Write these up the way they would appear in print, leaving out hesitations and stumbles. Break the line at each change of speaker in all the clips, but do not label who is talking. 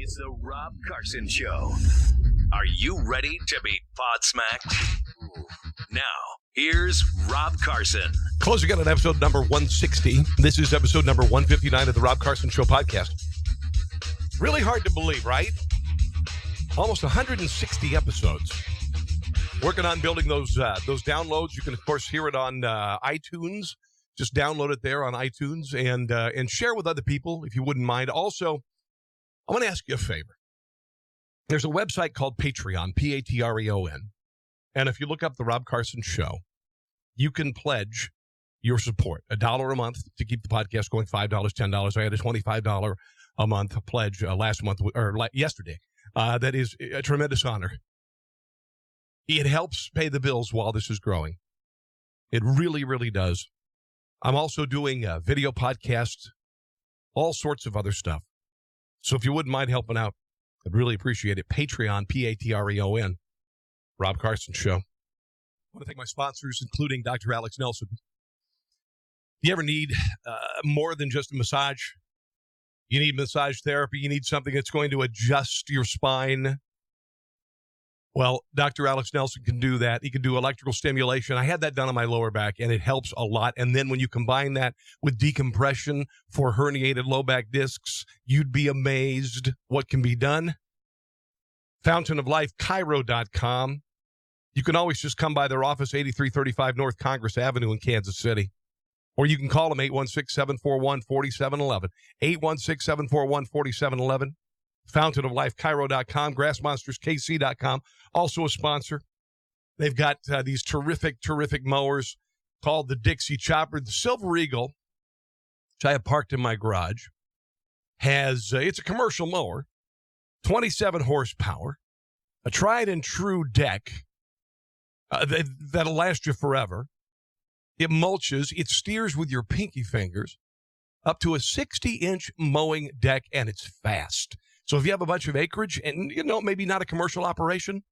It's the Rob Carson Show. Are you ready to be pod-smacked? Now, here's Rob Carson.
Closing out on episode number 160. This is episode number 159 of the Rob Carson Show podcast. Really hard to believe, right? Almost 160 episodes. Working on building those downloads. You can, of course, hear it on iTunes. Just download it there on iTunes and share with other people if you wouldn't mind. Also, I want to ask you a favor. There's a website called Patreon, Patreon. And if you look up the Rob Carson Show, you can pledge your support. $1 a month to keep the podcast going, $5, $10. I had a $25 a month pledge last month or yesterday. That is a tremendous honor. It helps pay the bills while this is growing. It really, really does. I'm also doing a video podcast, all sorts of other stuff. So if you wouldn't mind helping out, I'd really appreciate it. Patreon, Patreon, Rob Carson Show. I want to thank my sponsors, including Dr. Alex Nelson. If you ever need more than just a massage, you need massage therapy, you need something that's going to adjust your spine, well, Dr. Alex Nelson can do that. He can do electrical stimulation. I had that done on my lower back, and it helps a lot. And then when you combine that with decompression for herniated low back discs, you'd be amazed what can be done. FountainofLifeChiro.com. You can always just come by their office, 8335 North Congress Avenue in Kansas City. Or you can call them, 816-741-4711. 816-741-4711. FountainofLifeChiro.com. GrassMonstersKC.com. Also a sponsor. They've got these terrific mowers called the Dixie Chopper. The Silver Eagle, which I have parked in my garage, has, it's a commercial mower, 27 horsepower, a tried and true deck that'll last you forever. It mulches. It steers with your pinky fingers up to a 60-inch mowing deck, and it's fast. So if you have a bunch of acreage and, maybe not a commercial operation,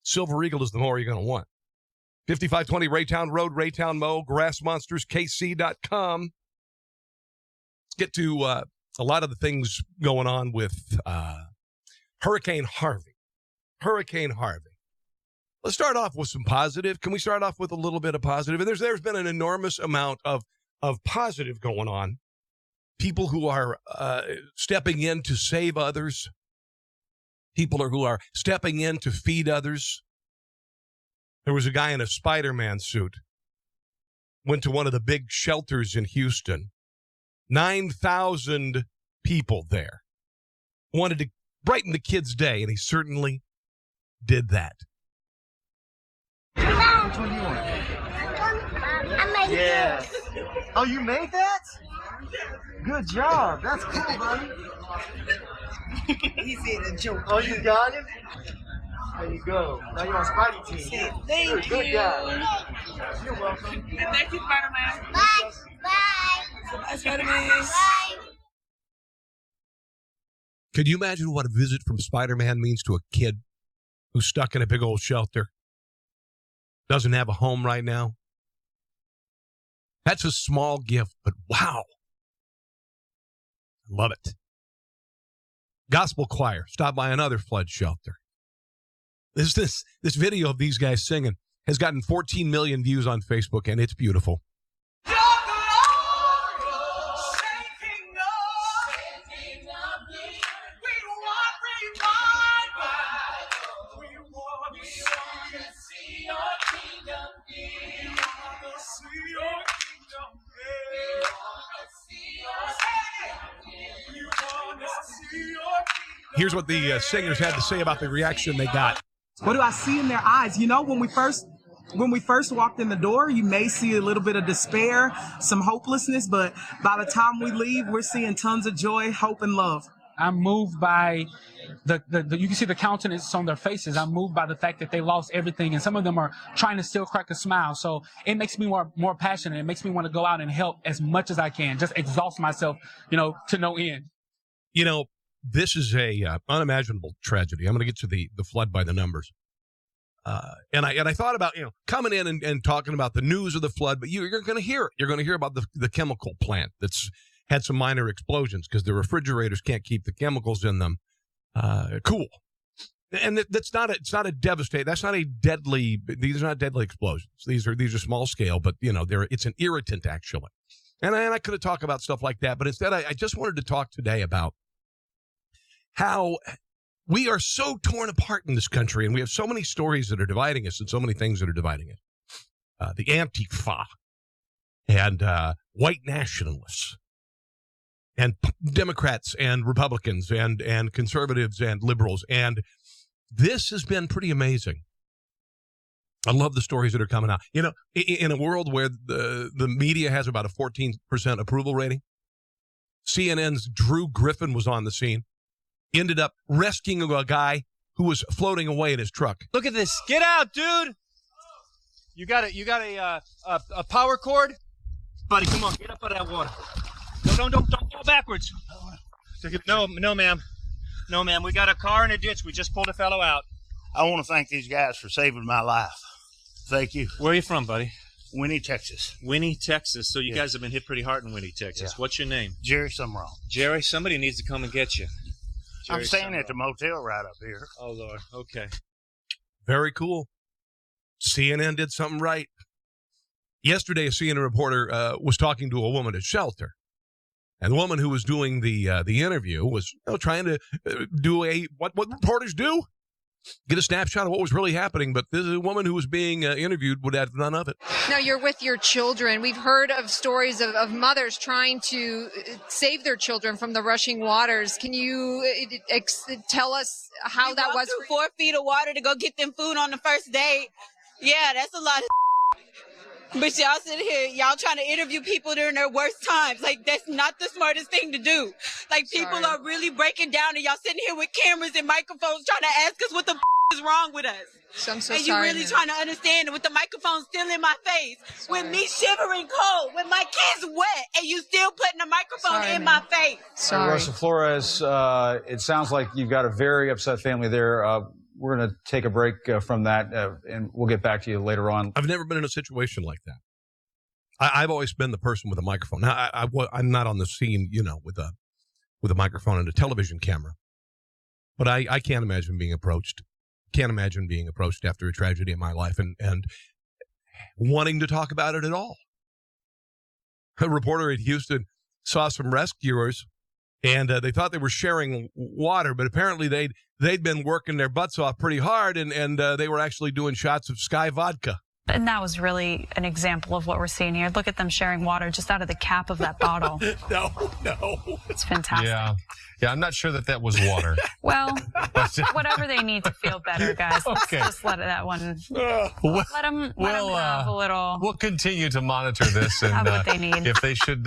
Silver Eagle is the mower you're going to want. 5520 Raytown Road, Raytown Mow, GrassMonstersKC.com. Let's get to a lot of the things going on with Hurricane Harvey. Hurricane Harvey. Let's start off with some positive. Can we start off with a little bit of positive? And there's been an enormous amount of positive going on. People who are stepping in to save others. People who are stepping in to feed others. There was a guy in a Spider-Man suit. Went to one of the big shelters in Houston. 9,000 people there. Wanted to brighten the kids' day, and he certainly did that.
Which one do you want?
I made
Yeah. Oh, you made that? Good job. That's cool, buddy.
He said a joke.
Oh, you got it? There you go. Now you're on Spidey team.
Thank
Good
you.
guy. You're welcome.
And thank you, Spider-Man.
Bye. Bye.
Bye, Spider-Man.
Bye.
Could you imagine what a visit from Spider-Man means to a kid who's stuck in a big old shelter? Doesn't have a home right now? That's a small gift, but wow. Love it. Gospel choir stopped by another flood shelter. This video of these guys singing has gotten 14 million views on Facebook, and it's beautiful. Here's what the singers had to say about the reaction they got.
What do I see in their eyes? When we first walked in the door, you may see a little bit of despair, some hopelessness, but by the time we leave, we're seeing tons of joy, hope, and love.
I'm moved by the you can see the countenance on their faces. I'm moved by the fact that they lost everything, and some of them are trying to still crack a smile. So it makes me more passionate. It makes me want to go out and help as much as I can, just exhaust myself, to no end.
This is a unimaginable tragedy. I'm going to get to the flood by the numbers. And I thought about, coming in and talking about the news of the flood, but you're going to hear it. You're going to hear about the chemical plant that's had some minor explosions because the refrigerators can't keep the chemicals in them. cool. And it's not a devastating. That's not a deadly. These are not deadly explosions. These are small scale, but it's an irritant actually. And I could have talked about stuff like that, but instead I just wanted to talk today about how we are so torn apart in this country, and we have so many stories that are dividing us, and so many things that are dividing us. The Antifa and white nationalists, and Democrats and Republicans and conservatives and liberals, and this has been pretty amazing. I love the stories that are coming out. In a world where the media has about a 14% approval rating, CNN's Drew Griffin was on the scene, ended up rescuing a guy who was floating away in his truck.
Look at this. Get out, dude. You got a power cord? Buddy, come on. Get up out of that water. No, don't go backwards. No, ma'am. No, ma'am. We got a car in a ditch. We just pulled a fellow out.
I want to thank these guys for saving my life. Thank you.
Where are you from, buddy?
Winnie, Texas.
Winnie, Texas. So you guys have been hit pretty hard in Winnie, Texas.
Yeah.
What's your name?
Jerry Summerall.
Jerry, somebody needs to come and get you. Jerry
I'm staying
Summerall.
at the motel right up here.
Oh, Lord. Okay.
Very cool. CNN did something right. Yesterday, a CNN reporter was talking to a woman at a shelter. And the woman who was doing the interview was trying to do what reporters do, get a snapshot of what was really happening. But this is a woman who was being interviewed would have none of it.
Now you're with your children. We've heard of stories of mothers trying to save their children from the rushing waters. Can you tell us how that was?
Through 4 feet of water to go get them food on the first day. Yeah, that's a lot of. But y'all sit here, y'all trying to interview people during their worst times. Like, that's not the smartest thing to do. Like, people are really breaking down, and y'all sitting here with cameras and microphones trying to ask us what the is wrong with us.
So I'm so
and
sorry.
And you really trying to understand it with the microphone still in my face, with me shivering cold, with my kids wet, and you still putting the microphone in my face.
Sorry.
Russell Flores, it sounds like you've got a very upset family there. We're going to take a break from that, and we'll get back to you later on.
I've never been in a situation like that. I've always been the person with a microphone. Now, I'm not on the scene, with a microphone and a television camera. But I can't imagine being approached. Can't imagine being approached after a tragedy in my life and wanting to talk about it at all. A reporter in Houston saw some rescuers, and they thought they were sharing water, but apparently they'd been working their butts off pretty hard, and they were actually doing shots of Sky vodka.
And that was really an example of what we're seeing here. Look at them sharing water just out of the cap of that bottle.
No.
It's fantastic.
Yeah, I'm not sure that was water.
Well, whatever they need to feel better, guys. Let's just let that one. Let them have a little.
We'll continue to monitor this and
have what they need.
If they should.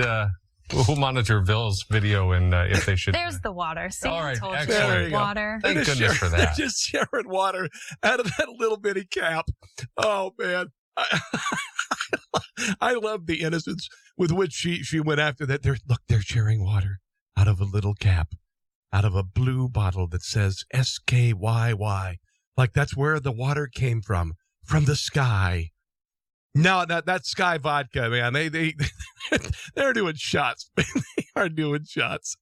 We'll monitor Bill's video and if they should.
There's the water. See,
all right,
I told
excellent.
you. Water.
Thank goodness for that.
They're just sharing water out of that little bitty cap. Oh, man. I love the innocence with which she went after that. They're sharing water out of a little cap, out of a blue bottle that says SKYY. Like that's where the water came from the sky. No, that's Sky vodka, man. They're doing shots. They are doing shots.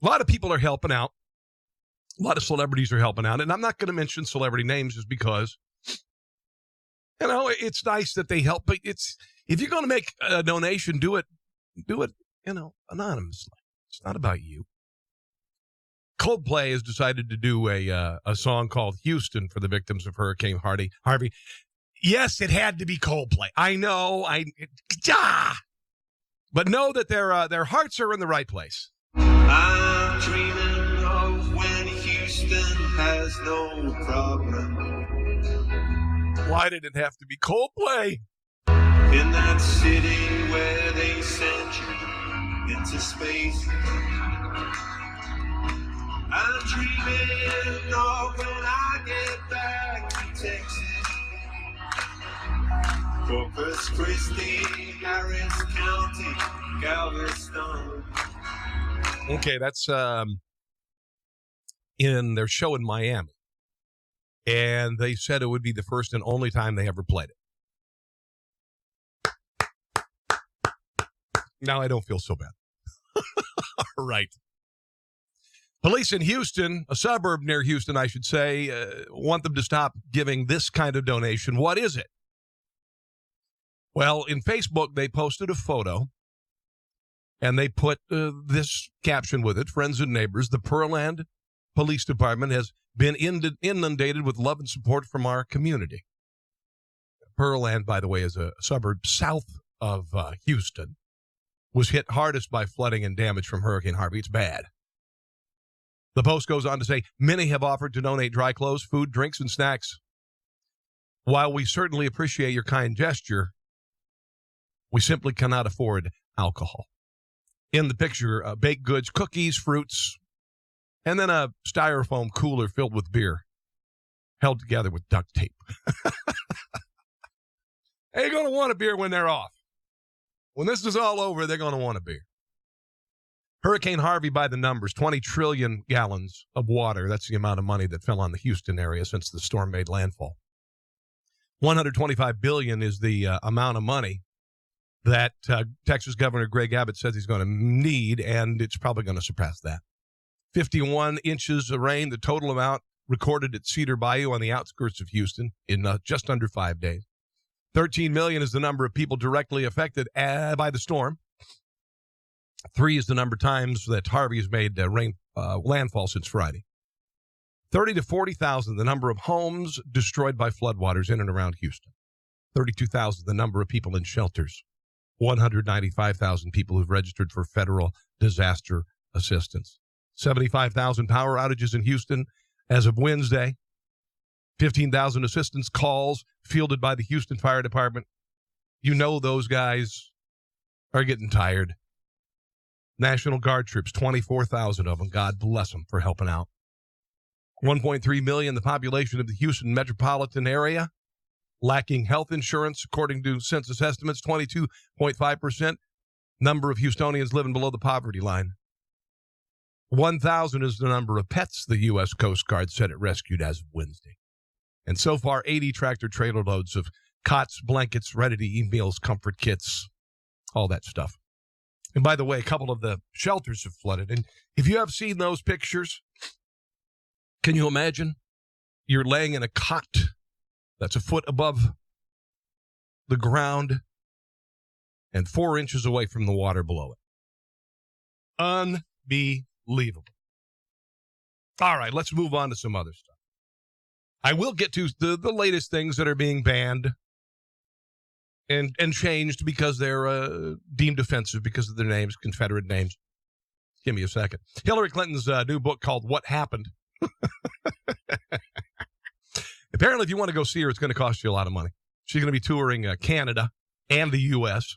A lot of people are helping out. A lot of celebrities are helping out. And I'm not going to mention celebrity names just because, it's nice that they help. But if you're going to make a donation, do it, anonymously. It's not about you. Coldplay has decided to do a song called Houston for the victims of Hurricane Harvey. Yes, it had to be Coldplay. I know. But know that their hearts are in the right place.
I'm dreaming of when Houston has no problem.
Why did it have to be Coldplay?
In that city where they sent you into space. I'm dreaming of when I get back to Texas. Corpus Christi, Harris County, Galveston.
Okay, that's in their show in Miami. And they said it would be the first and only time they ever played it. Now I don't feel so bad. All right. Police in Houston, a suburb near Houston, I should say, want them to stop giving this kind of donation. What is it? Well, in Facebook, they posted a photo, and they put this caption with it: friends and neighbors, the Pearland Police Department has been inundated with love and support from our community. Pearland, by the way, is a suburb south of Houston, was hit hardest by flooding and damage from Hurricane Harvey. It's bad. The post goes on to say, many have offered to donate dry clothes, food, drinks, and snacks. While we certainly appreciate your kind gesture, we simply cannot afford alcohol. In the picture, baked goods, cookies, fruits, and then a styrofoam cooler filled with beer, held together with duct tape. They're going to want a beer when they're off. When this is all over, they're going to want a beer. Hurricane Harvey, by the numbers, 20 trillion gallons of water. That's the amount of money that fell on the Houston area since the storm made landfall. 125 billion is the amount of money that Texas Governor Greg Abbott says he's going to need, and it's probably going to surpass that. 51 inches of rain, the total amount recorded at Cedar Bayou on the outskirts of Houston in just under 5 days. 13 million is the number of people directly affected by the storm. 3 is the number of times that Harvey has made landfall since Friday. 30 to 40,000, the number of homes destroyed by floodwaters in and around Houston. 32,000, the number of people in shelters. 195,000 people who've registered for federal disaster assistance. 75,000 power outages in Houston as of Wednesday. 15,000 assistance calls fielded by the Houston Fire Department. You know those guys are getting tired. National Guard troops, 24,000 of them. God bless them for helping out. 1.3 million, the population of the Houston metropolitan area, lacking health insurance, according to census estimates, 22.5%. Number of Houstonians living below the poverty line. 1,000 is the number of pets the U.S. Coast Guard said it rescued as of Wednesday. And so far, 80 tractor-trailer loads of cots, blankets, ready-to-eat meals, comfort kits, all that stuff. And by the way, a couple of the shelters have flooded. And if you have seen those pictures, can you imagine? You're laying in a cot that's a foot above the ground and 4 inches away from the water below it. Unbelievable. All right, let's move on to some other stuff. I will get to the latest things that are being banned and changed because they're deemed offensive because of their names, Confederate names. Give me a second. Hillary Clinton's new book called What Happened. Apparently, if you want to go see her, it's going to cost you a lot of money. She's going to be touring Canada and the U.S.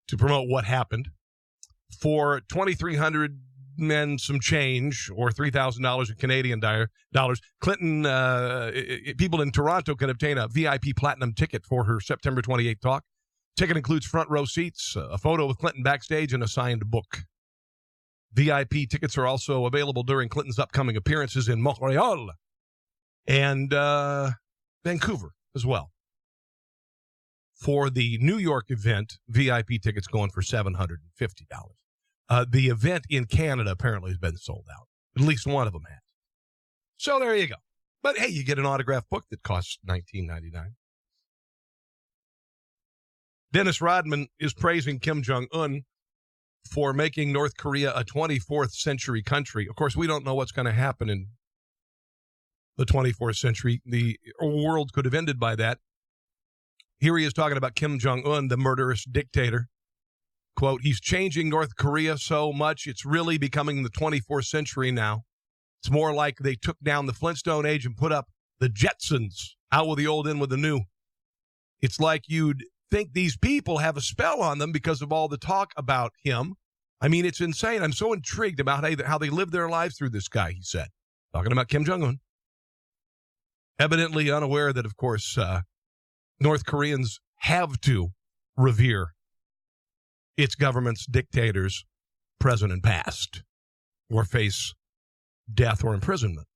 to promote What Happened for $2,300 and some change, or $3,000 in Canadian dollars. Clinton, people in Toronto can obtain a VIP platinum ticket for her September 28th talk. Ticket includes front row seats, a photo with Clinton backstage, and a signed book. VIP tickets are also available during Clinton's upcoming appearances in Montreal and Vancouver as well. For the New York event, VIP tickets going for $750. The event in Canada apparently has been sold out. At least one of them has. So there you go. But hey, you get an autographed book that costs $19.99. Dennis Rodman is praising Kim Jong-un for making North Korea a 24th century country. Of course, we don't know what's going to happen in the 24th century. The world could have ended by that. Here he is talking about Kim Jong-un, the murderous dictator. Quote, he's changing North Korea so much, it's really becoming the 24th century now. It's more like they took down the Flintstone Age and put up the Jetsons, out with the old, in with the new. It's like you'd think these people have a spell on them because of all the talk about him. I mean, it's insane. I'm so intrigued about how they live their lives through this guy, he said. Talking about Kim Jong-un. Evidently unaware that, of course, North Koreans have to revere its government's dictators, present and past, or face death or imprisonment.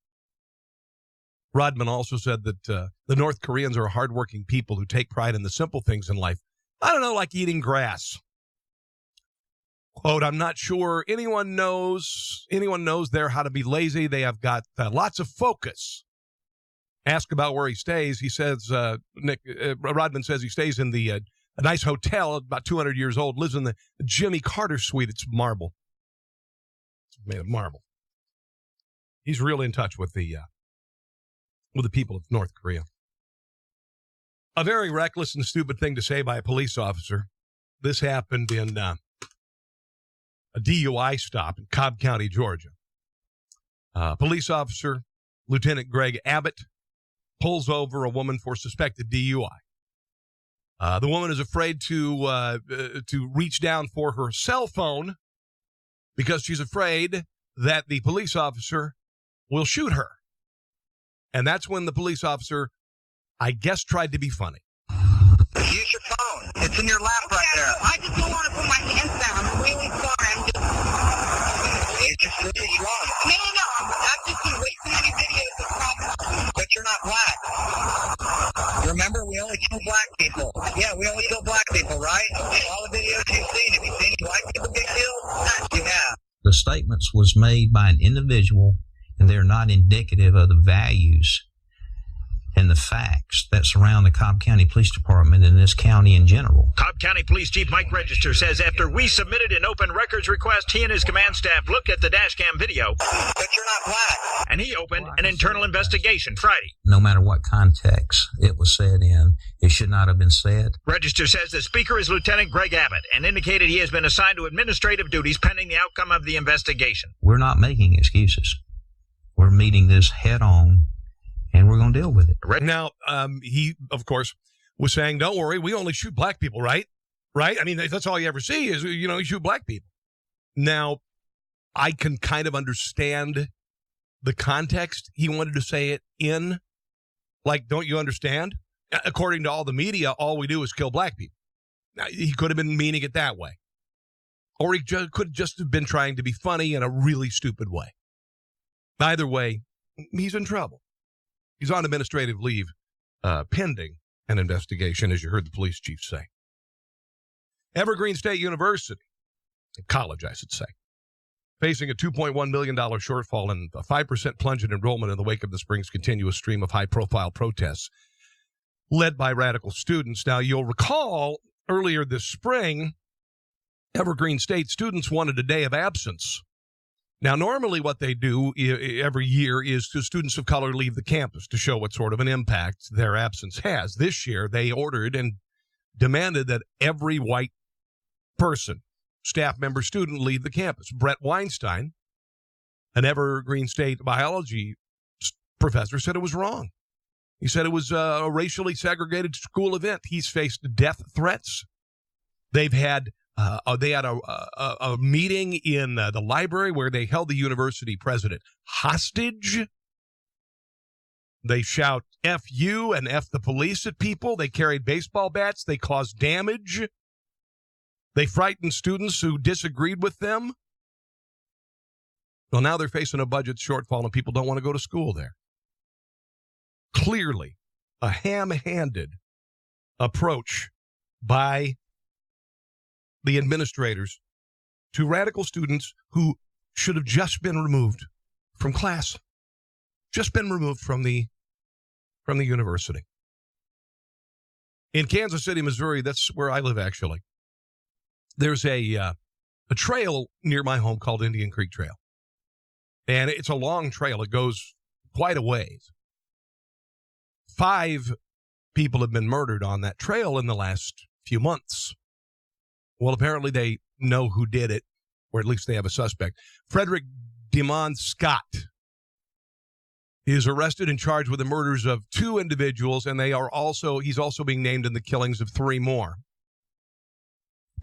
Rodman also said that the North Koreans are hardworking people who take pride in the simple things in life. I don't know, like eating grass. Quote, I'm not sure anyone knows there how to be lazy. They have got lots of focus. Ask about where he stays. He says, Rodman says he stays in a nice hotel, about 200 years old, lives in the Jimmy Carter suite. It's marble. It's made of marble. He's really in touch with the people of North Korea. A very reckless and stupid thing to say by a police officer. This happened in a DUI stop in Cobb County, Georgia. Police officer, Lieutenant Greg Abbott, pulls over a woman for suspected DUI. The woman is afraid to reach down for her cell phone because she's afraid that the police officer will shoot her. And that's when the police officer, I guess, tried to be funny.
Use your phone. It's in your lap right there. I just don't want to put my hands down. I'm really sorry. It's just really wrong. No. I've just been wasting many videos of problems. But you're not black. Remember, we only kill black people. Yeah, we only kill black people, right? All the videos you've seen, have you seen black people get killed? You have.
The statements was made by an individual, and they're not indicative of the values and the facts that surround the Cobb County Police Department and this county in general.
Cobb County Police Chief Mike Register says after we submitted an open records request, he and his command staff looked at the dash cam video.
But you're not black.
And he opened an internal investigation Friday.
No matter what context it was said in, it should not have been said.
Register says the speaker is Lieutenant Greg Abbott and indicated he has been assigned to administrative duties pending the outcome of the investigation.
We're not making excuses. We're meeting this head on, and we're going to deal with it.
Now, he, of course, was saying, don't worry, we only shoot black people, right? Right? I mean, that's all you ever see is, you shoot black people. Now, I can kind of understand the context he wanted to say it in. Like, don't you understand? According to all the media, all we do is kill black people. Now, he could have been meaning it that way. Or he could just have been trying to be funny in a really stupid way. Either way, he's in trouble. He's on administrative leave pending an investigation, as you heard the police chief say. Evergreen State University, college, I should say, facing a $2.1 million shortfall and a 5% plunge in enrollment in the wake of the spring's continuous stream of high-profile protests led by radical students. Now, you'll recall earlier this spring, Evergreen State students wanted a day of absence. Now, normally what they do every year is to students of color leave the campus to show what sort of an impact their absence has. This year, they ordered and demanded that every white person, staff member, student, leave the campus. Brett Weinstein, an Evergreen State biology professor, said it was wrong. He said it was a racially segregated school event. He's faced death threats. They had a meeting in the library where they held the university president hostage. They shout F you and F the police at people. They carried baseball bats. They caused damage. They frightened students who disagreed with them. Well, now they're facing a budget shortfall and people don't want to go to school there. Clearly, a ham-handed approach by the administrators to radical students who should have just been removed from class, just been removed from the university. In Kansas City, Missouri, that's where I live, actually. There's a trail near my home called Indian Creek Trail. And it's a long trail. It goes quite a ways. 5 people have been murdered on that trail in the last few months. Well, apparently they know who did it, or at least they have a suspect. Frederick DeMond Scott is arrested and charged with the murders of 2 individuals, and he's also being named in the killings of 3 more.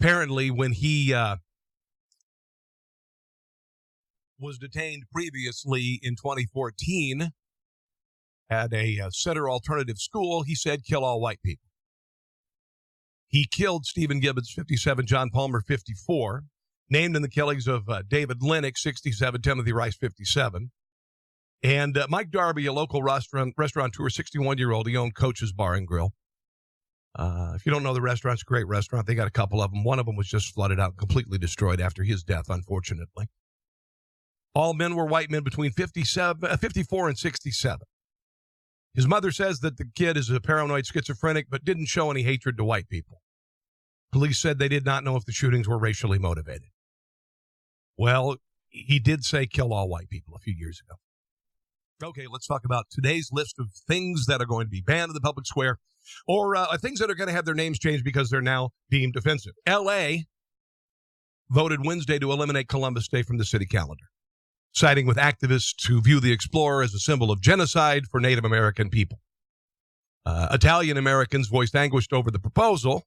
Apparently, when he was detained previously in 2014 at a center alternative school, he said, kill all white people. He killed Stephen Gibbons, 57, John Palmer, 54, named in the killings of David Lennox, 67, Timothy Rice, 57, and Mike Darby, a local restaurateur, 61-year-old. He owned Coach's Bar and Grill. If you don't know the restaurant, it's a great restaurant. They got a couple of them. One of them was just flooded out, completely destroyed after his death, unfortunately. All men were white men between 54 and 67. His mother says that the kid is a paranoid schizophrenic, but didn't show any hatred to white people. Police said they did not know if the shootings were racially motivated. Well, he did say kill all white people a few years ago. Okay, let's talk about today's list of things that are going to be banned in the public square, or things that are going to have their names changed because they're now deemed offensive. L.A. voted Wednesday to eliminate Columbus Day from the city calendar, siding with activists who view the Explorer as a symbol of genocide for Native American people. Italian Americans voiced anguish over the proposal,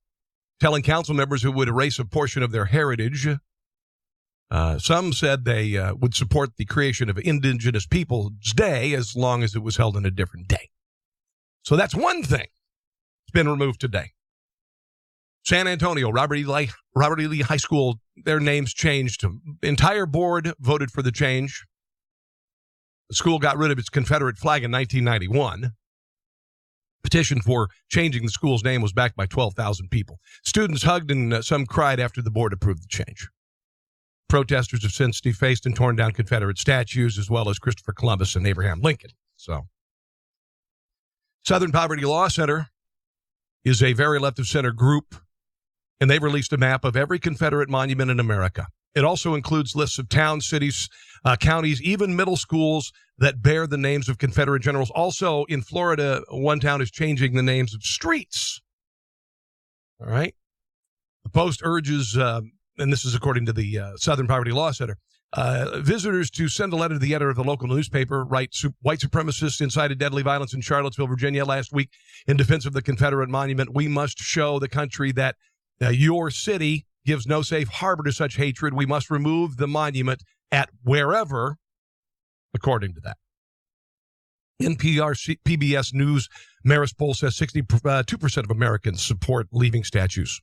telling council members it would erase a portion of their heritage. Some said they would support the creation of Indigenous Peoples Day as long as it was held on a different day. So that's one thing that's been removed today. San Antonio, Robert E. Lee High School, their names changed. The entire board voted for the change. The school got rid of its Confederate flag in 1991. Petition for changing the school's name was backed by 12,000 people. Students hugged and some cried after the board approved the change. Protesters have since defaced and torn down Confederate statues, as well as Christopher Columbus and Abraham Lincoln. So, Southern Poverty Law Center is a very left-of-center group, and they've released a map of every Confederate monument in America. It also includes lists of towns, cities, counties, even middle schools that bear the names of Confederate generals. Also, in Florida, one town is changing the names of streets. All right? The Post urges, and this is according to the Southern Poverty Law Center, visitors to send a letter to the editor of the local newspaper, white supremacists incited deadly violence in Charlottesville, Virginia last week in defense of the Confederate monument. We must show the country that your city gives no safe harbor to such hatred. We must remove the monument at wherever, according to that. NPR PBS News Marist poll says 62% of Americans support leaving statues.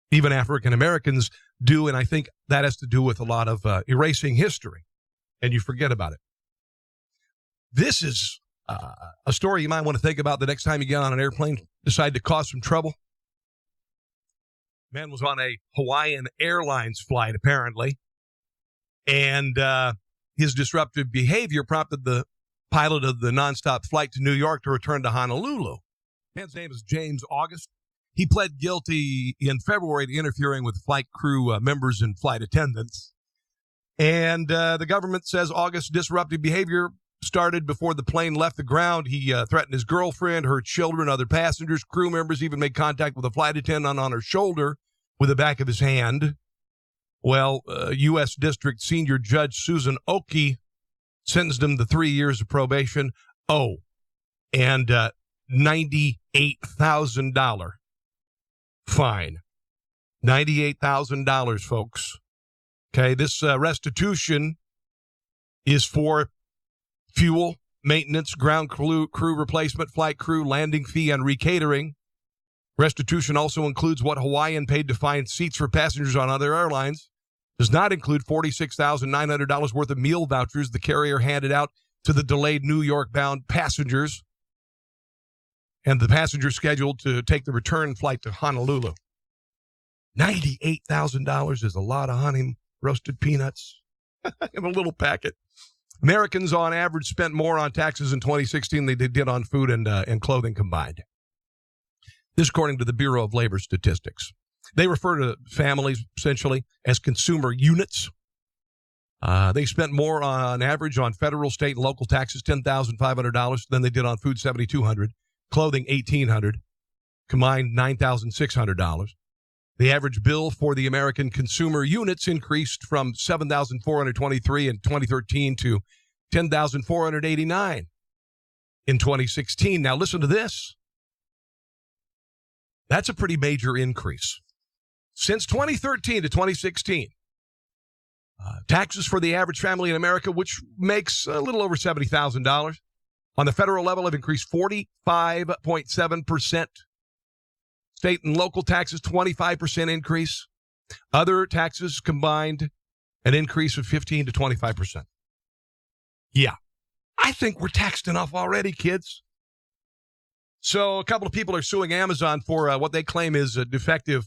Even African Americans do, and I think that has to do with a lot of erasing history, and you forget about it. This is a story you might want to think about the next time you get on an airplane, decide to cause some trouble. Man was on a Hawaiian Airlines flight, apparently, and his disruptive behavior prompted the pilot of the nonstop flight to New York to return to Honolulu. Man's name is James August. He pled guilty in February to interfering with flight crew members and flight attendants. And the government says August's disruptive behavior started before the plane left the ground. He threatened his girlfriend, her children, other passengers. Crew members even made contact with a flight attendant on her shoulder with the back of his hand. Well, U.S. District Senior Judge Susan Oki sentenced him to 3 years of probation. And $98,000 fine. $98,000, folks. Okay, this restitution is for fuel, maintenance, ground crew replacement, flight crew, landing fee, and recatering. Restitution also includes what Hawaiian paid to find seats for passengers on other airlines. Does not include $46,900 worth of meal vouchers the carrier handed out to the delayed New York-bound passengers and the passengers scheduled to take the return flight to Honolulu. $98,000 is a lot of honey roasted peanuts in a little packet. Americans, on average, spent more on taxes in 2016 than they did on food and clothing combined. This, according to the Bureau of Labor Statistics. They refer to families, essentially, as consumer units. They spent more on average on federal, state, and local taxes, $10,500, than they did on food, $7,200, clothing, $1,800, combined $9,600. The average bill for the American consumer units increased from $7,423 in 2013 to $10,489 in 2016. Now, listen to this. That's a pretty major increase. Since 2013 to 2016, taxes for the average family in America, which makes a little over $70,000, on the federal level have increased 45.7%. State and local taxes, 25% increase. Other taxes combined, an increase of 15 to 25%. Yeah, I think we're taxed enough already, kids. So a couple of people are suing Amazon for what they claim is a defective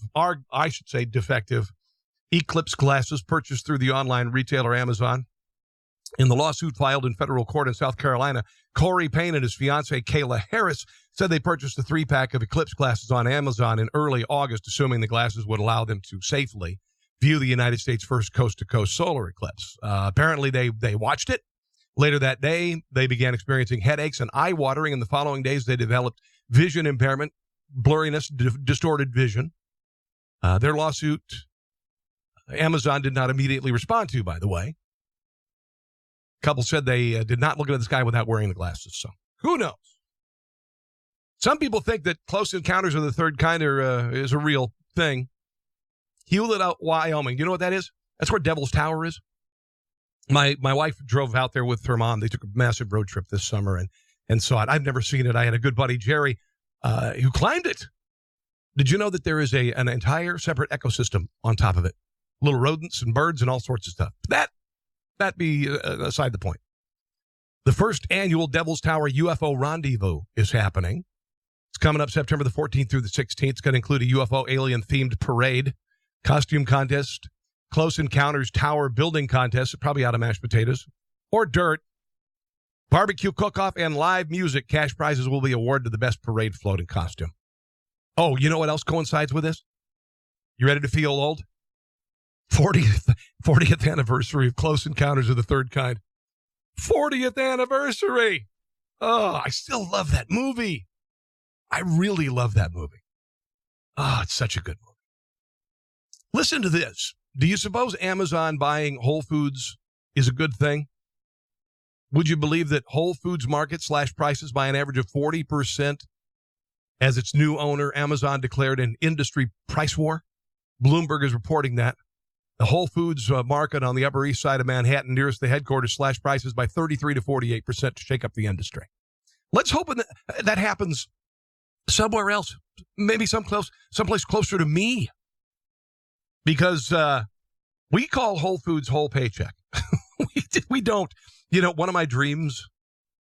Eclipse glasses purchased through the online retailer Amazon. In the lawsuit filed in federal court in South Carolina, Corey Payne and his fiancée, Kayla Harris, said they purchased a 3-pack of Eclipse glasses on Amazon in early August, assuming the glasses would allow them to safely view the United States' first coast-to-coast solar eclipse. Apparently, they watched it. Later that day, they began experiencing headaches and eye watering. In the following days, they developed vision impairment, blurriness, distorted vision. Their lawsuit, Amazon did not immediately respond to, by the way. Couple said they did not look at the sky without wearing the glasses. So who knows? Some people think that close encounters of the third kind is a real thing. Hewlett, Wyoming. You know what that is? That's where Devil's Tower is. My wife drove out there with her mom. They took a massive road trip this summer and saw it. I've never seen it. I had a good buddy, Jerry, who climbed it. Did you know that there is an entire separate ecosystem on top of it? Little rodents and birds and all sorts of stuff. That be aside the point. The first annual Devil's Tower UFO Rendezvous is happening. It's coming up September the 14th through the 16th. It's going to include a UFO alien-themed parade, costume contest, close encounters tower building contest, probably out of mashed potatoes, or dirt, barbecue cook-off, and live music. Cash prizes will be awarded to the best parade float and costume. Oh, you know what else coincides with this? You ready to feel old? 40th anniversary of Close Encounters of the Third Kind. 40th anniversary. Oh, I still love that movie. I really love that movie. Oh, it's such a good movie. Listen to this. Do you suppose Amazon buying Whole Foods is a good thing? Would you believe that Whole Foods Market slashed prices by an average of 40% as its new owner, Amazon, declared an industry price war? Bloomberg is reporting that. The Whole Foods market on the Upper East Side of Manhattan, nearest the headquarters, slashed prices by 33 to 48% to shake up the industry. Let's hope that happens somewhere else, maybe someplace closer to me, because we call Whole Foods Whole Paycheck. we don't. You know, one of my dreams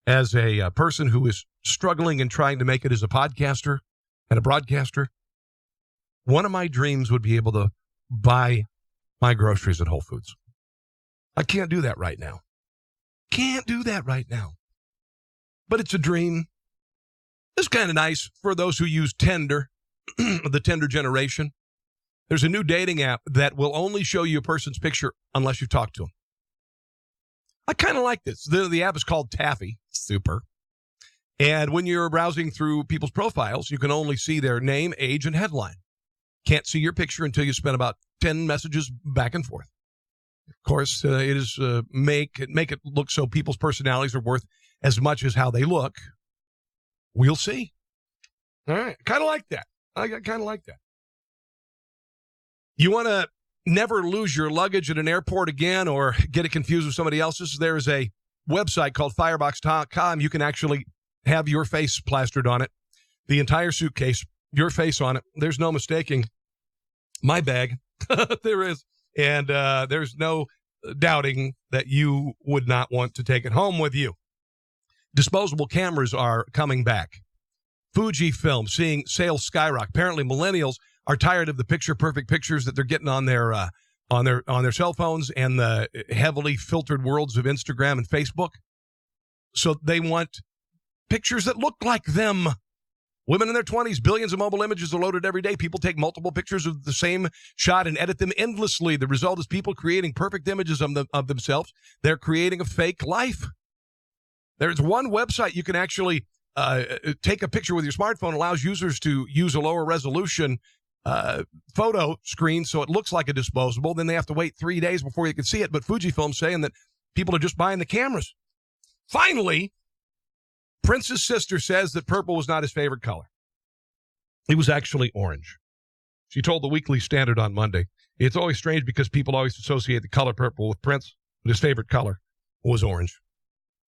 as a person who is struggling and trying to make it as a podcaster and a broadcaster, one of my dreams would be able to buy my groceries at Whole Foods. I can't do that right now. But it's a dream. It's kind of nice for those who use Tinder, the Tinder generation. There's a new dating app that will only show you a person's picture unless you talk to them. I kind of like this. The app is called Taffy. Super. And when you're browsing through people's profiles, you can only see their name, age, and headline. Can't see your picture until you spend about 10 messages back and forth. Of course, it is make it look so people's personalities are worth as much as how they look. We'll see. All right. Kind of like that. I kind of like that. You want to never lose your luggage at an airport again or get it confused with somebody else's? There is a website called firebox.com. You can actually have your face plastered on it. The entire suitcase, your face on it. There's no mistaking my bag. There is. And there's no doubting that you would not want to take it home with you. Disposable cameras are coming back. Fujifilm seeing sales skyrocket. Apparently millennials are tired of the picture-perfect pictures that they're getting on their cell phones and the heavily filtered worlds of Instagram and Facebook. So they want pictures that look like them. Women in their 20s, billions of mobile images are loaded every day. People take multiple pictures of the same shot and edit them endlessly. The result is people creating perfect images of themselves. They're creating a fake life. There's one website you can actually take a picture with your smartphone, allows users to use a lower resolution photo screen so it looks like a disposable. Then they have to wait 3 days before you can see it. But Fujifilm's saying that people are just buying the cameras. Finally, Prince's sister says that purple was not his favorite color. It was actually orange. She told the Weekly Standard on Monday, it's always strange because people always associate the color purple with Prince, but his favorite color was orange.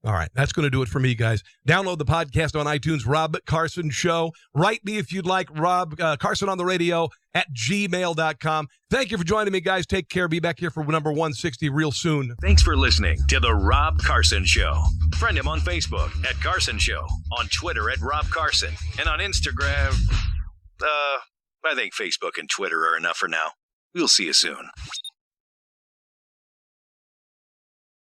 All right, that's going to do it for me, guys. Download the podcast on iTunes, Rob Carson Show. Write me if you'd like, Rob Carson on the radio at gmail.com. Thank you for joining me, guys. Take care. Be back here for number 160 real soon.
Thanks for listening to The Rob Carson Show. Friend him on Facebook at Carson Show, on Twitter at Rob Carson, and on Instagram, I think Facebook and Twitter are enough for now. We'll see you soon.